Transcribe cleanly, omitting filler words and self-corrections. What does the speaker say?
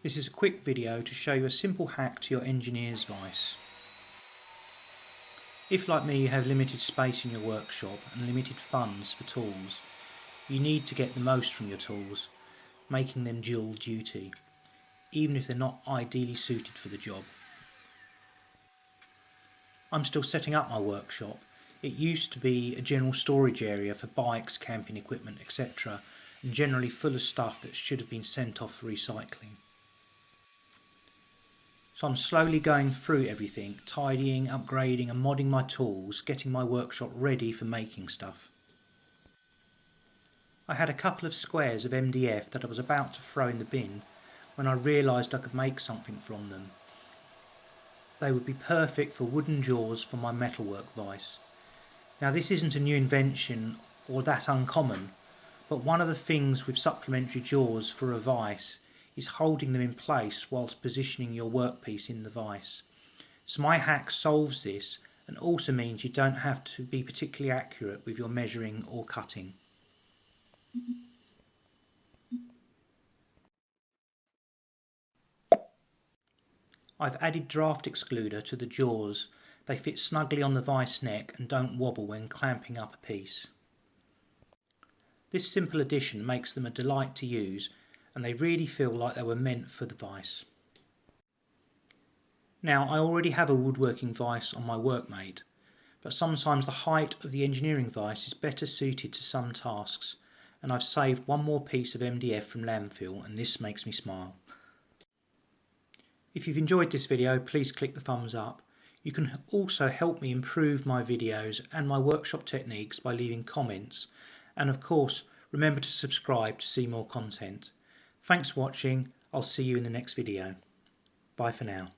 This is a quick video to show you a simple hack to your engineer's vise. If, like me, you have limited space in your workshop and limited funds for tools, you need to get the most from your tools, making them dual duty, even if they're not ideally suited for the job. I'm still setting up my workshop. It used to be a general storage area for bikes, camping equipment, etc., and generally full of stuff that should have been sent off for recycling. So I'm slowly going through everything, tidying, upgrading and modding my tools, getting my workshop ready for making stuff. I had a couple of squares of MDF that I was about to throw in the bin when I realised I could make something from them. They would be perfect for wooden jaws for my metalwork vise. Now this isn't a new invention or that uncommon, but one of the things with supplementary jaws for a vise is holding them in place whilst positioning your workpiece in the vise. So my hack solves this and also means you don't have to be particularly accurate with your measuring or cutting. I've added draft excluder to the jaws. They fit snugly on the vise neck and don't wobble when clamping up a piece. This simple addition makes them a delight to use, and they really feel like they were meant for the vise. Now, I already have a woodworking vise on my workmate, but sometimes the height of the engineering vise is better suited to some tasks, and I've saved one more piece of MDF from landfill, and this makes me smile. If you've enjoyed this video, please click the thumbs up. You can also help me improve my videos and my workshop techniques by leaving comments, and of course remember to subscribe to see more content. Thanks for watching. I'll see you in the next video. Bye for now.